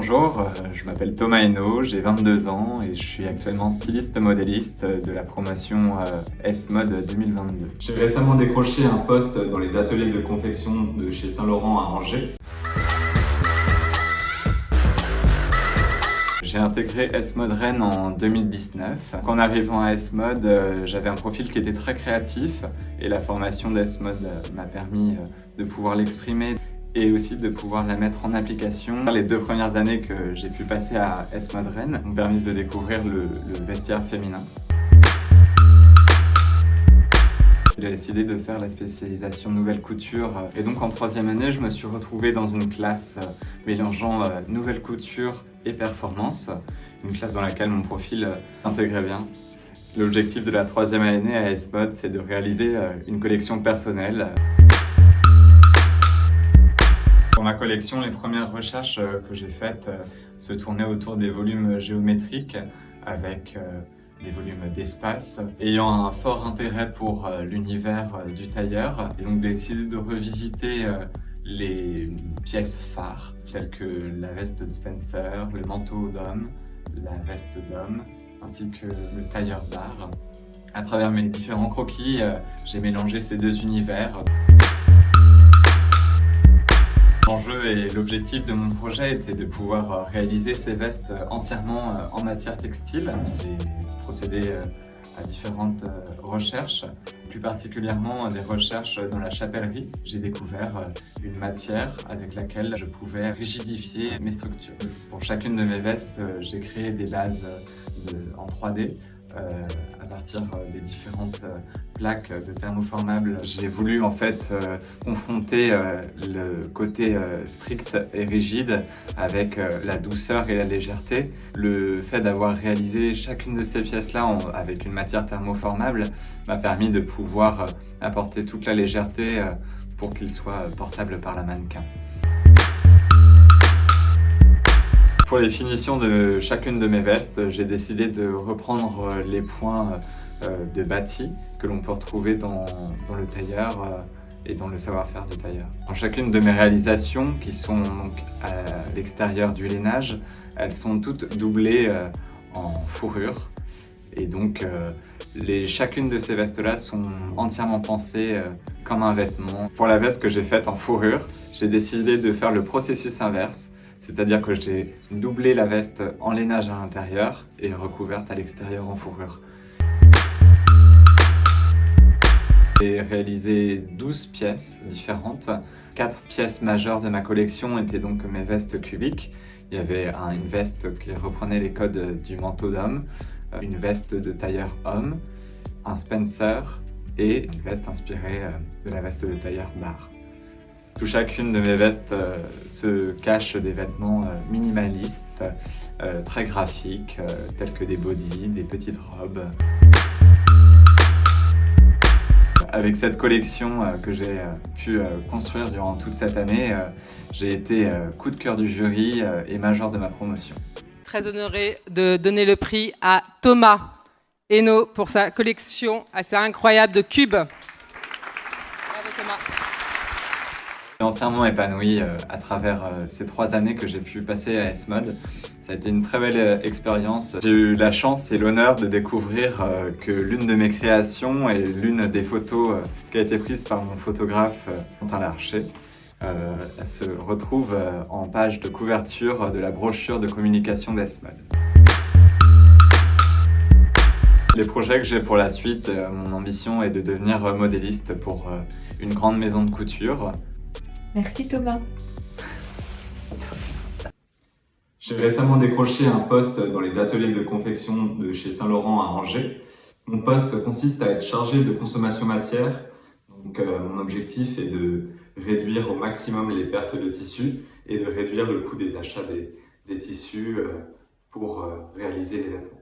Bonjour, je m'appelle Thomas Hainaut, j'ai 22 ans et je suis actuellement styliste modéliste de la promotion S-Mode 2022. J'ai récemment décroché un poste dans les ateliers de confection de chez Saint-Laurent à Angers. J'ai intégré S-Mode Rennes en 2019. En arrivant à S-Mode, j'avais un profil qui était très créatif et la formation d'S-Mode m'a permis de pouvoir l'exprimer et aussi de pouvoir la mettre en application. Les 2 premières années que j'ai pu passer à S-Mode Rennes m'ont permis de découvrir le vestiaire féminin. J'ai décidé de faire la spécialisation nouvelle couture et donc en 3e année, je me suis retrouvé dans une classe mélangeant nouvelle couture et performance, une classe dans laquelle mon profil intégrait bien. L'objectif de la 3e année à S-Mode, c'est de réaliser une collection personnelle. Pour ma collection, les premières recherches que j'ai faites se tournaient autour des volumes géométriques avec des volumes d'espace, ayant un fort intérêt pour l'univers du tailleur, et donc décidé de revisiter les pièces phares, telles que la veste de Spencer, le manteau d'homme, la veste d'homme, ainsi que le tailleur bar. À travers mes différents croquis, j'ai mélangé ces 2 univers. L'enjeu et l'objectif de mon projet était de pouvoir réaliser ces vestes entièrement en matière textile. J'ai procédé à différentes recherches, plus particulièrement des recherches dans la chapellerie. J'ai découvert une matière avec laquelle je pouvais rigidifier mes structures. Pour chacune de mes vestes, j'ai créé des bases en 3D à partir des différentes plaques de thermoformable. J'ai voulu en fait confronter le côté strict et rigide avec la douceur et la légèreté. Le fait d'avoir réalisé chacune de ces pièces-là avec une matière thermoformable m'a permis de pouvoir apporter toute la légèreté pour qu'il soit portable par la mannequin. Pour les finitions de chacune de mes vestes, j'ai décidé de reprendre les points de bâti que l'on peut retrouver dans le tailleur et dans le savoir-faire du tailleur. Dans chacune de mes réalisations, qui sont donc à l'extérieur du lainage, elles sont toutes doublées en fourrure. Et donc chacune de ces vestes-là sont entièrement pensées comme un vêtement. Pour la veste que j'ai faite en fourrure, j'ai décidé de faire le processus inverse. C'est-à-dire que j'ai doublé la veste en lainage à l'intérieur et recouverte à l'extérieur en fourrure. J'ai réalisé 12 pièces différentes. 4 pièces majeures de ma collection étaient donc mes vestes cubiques. Il y avait une veste qui reprenait les codes du manteau d'homme, une veste de tailleur homme, un Spencer et une veste inspirée de la veste de tailleur bar. Chacune de mes vestes se cache des vêtements minimalistes, très graphiques, tels que des bodys, des petites robes. Avec cette collection que j'ai pu construire durant toute cette année, j'ai été coup de cœur du jury et major de ma promotion. Très honoré de donner le prix à Thomas Hainaut pour sa collection assez incroyable de cubes. Bravo Thomas. Je suis entièrement épanoui à travers ces 3 années que j'ai pu passer à S-Mode. Ça a été une très belle expérience. J'ai eu la chance et l'honneur de découvrir que l'une de mes créations et l'une des photos qui a été prise par mon photographe Quentin Larcher se retrouve en page de couverture de la brochure de communication d'S-Mode. Les projets que j'ai pour la suite, mon ambition est de devenir modéliste pour une grande maison de couture. Merci Thomas. J'ai récemment décroché un poste dans les ateliers de confection de chez Saint-Laurent à Angers. Mon poste consiste à être chargé de consommation matière. Donc, mon objectif est de réduire au maximum les pertes de tissus et de réduire le coût des achats des tissus pour réaliser les vêtements.